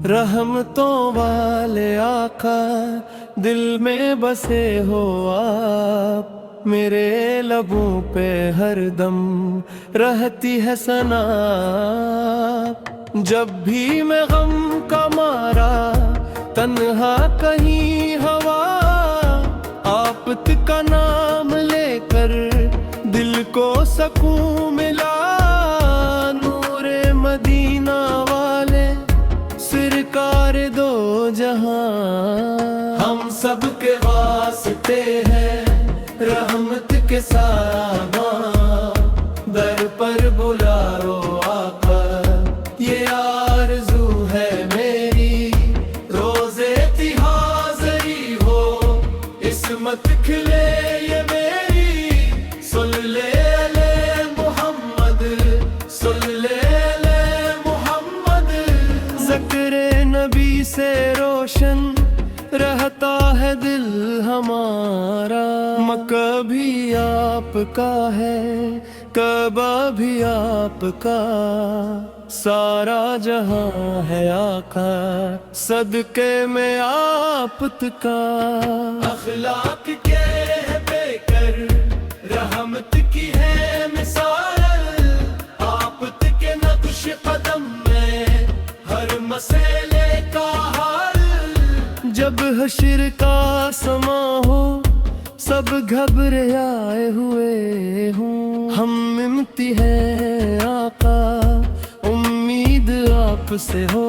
रहमतों वाले आका दिल में बसे हो आप, मेरे लबों पे हरदम रहती है सना। जब भी मैं गम का मारा तन्हा कहीं हवा, आफत का नाम लेकर दिल को सकून मिला। नूरे मदीना वाले सरकार दो जहां, हम सब के वास्ते हैं रहमत के सामान। दर पर बुलाओ आका ये आरज़ू है मेरी, रोज़े की हाज़री हो इस्मत खिले ये मेरी। सल्ले अले मोहम्मद, सल्ले अले मोहम्मद। ज़िक्र नबी से रोशन रहता है दिल हमारा। मक्का भी आपका है, कबा भी आपका, सारा जहां है आका सदके में आपका। अखलाक के है बेकर रहमत की है मिसाल, आपत के नक्श कदम में हर मसले का हल। जब हश्र का समा हो सब घबराए हुए हूँ, हम मिमती है आका उम्मीद आपसे हो।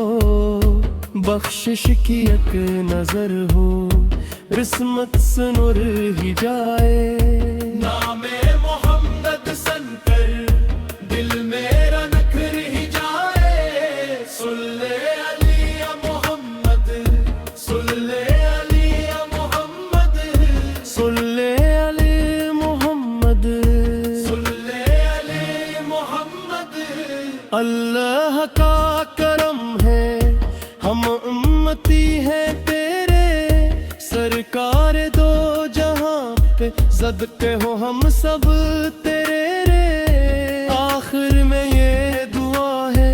बख्शिश की एक नजर हो किस्मत से नूर ही जाए। नामे मोहम्मद सनकर दिल मेरा नखर ही जाए। सुल्ले अली या मोहम्मद, सुल्ले अली या मोहम्मद, सुल्ले अली मोहम्मद, सुल्ले अली मोहम्मद। अल्लाह का करम है हम उम्मती हैं तेरे, सरकार दो जहां पे सदके हो हम सब तेरे रे। आखिर में ये दुआ है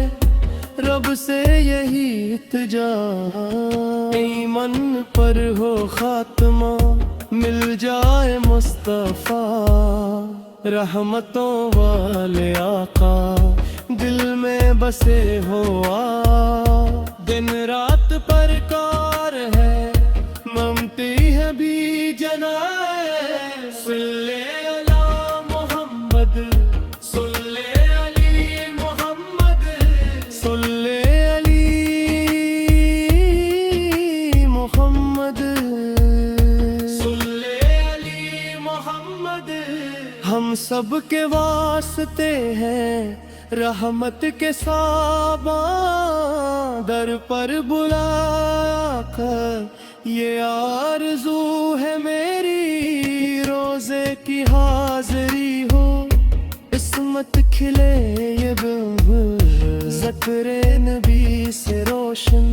रब से यही इल्तिजा, ईमान पर हो खात्मा मिल जाए मुस्तफा। रहमतों वाले आका दिल में बसे हो आप, दिन रात परकार है ममती है भी जनाए। सुल्ले अला मोहम्मद, सुल्ले अली मोहम्मद, सुल्ले अली मोहम्मद, सुल्ले अली मोहम्मद। हम सब के वास्ते हैं रहमत के साबा, दर पर बुलाकर ये आरज़ू है मेरी। रोज़े की हाज़री हो इस्मत खिले ये ज़िक्र नबी से रोशन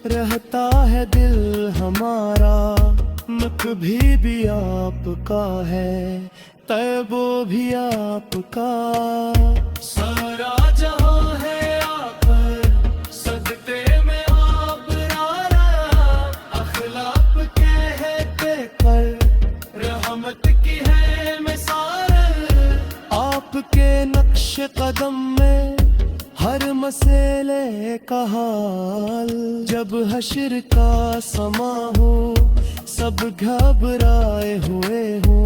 रहता है दिल हमारा। मकभी भी आपका है, तैबो भी आपका, सारा जहां है आकर सदके में आप रारा। अखलाक के है बेकर रहमत की है मिसाल, आपके नक्श कदम में हर मसले का हाल। जब हश्र का समा हो सब घबराए हुए हो,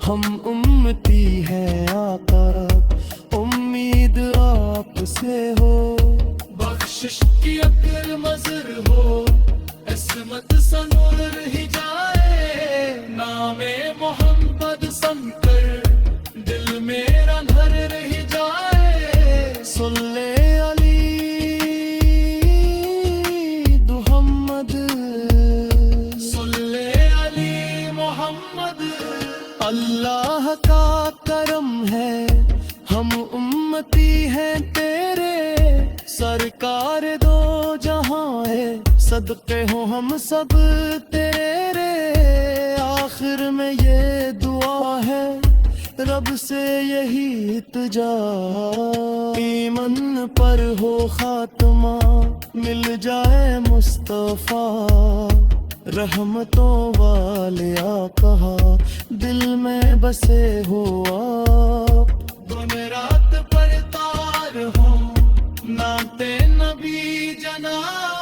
हम उम्मती हैं आका उम्मीद आपसे हो। बख्शिश की अक्ल मज़र हो इस्मत सनूर ही जाए। नामे मोहम्मद सनकर दिल मेरा घर रही जाए। सुल्ले अली दुहम्मद, सुल्ले अली मोहम्मद। अल्लाह का करम है हम उम्मती हैं तेरे, सरकार दो जहां है صدقے ہوں ہم سب تیرے، آخر میں یہ دعا ہے رب سے یہی التجا، ایمن پر ہو خاتمہ مل جائے مصطفیٰ، رحمتوں والے آقا دل میں بسے ہو آپ، جمعرات پر تار ہوں نعت نبی جناب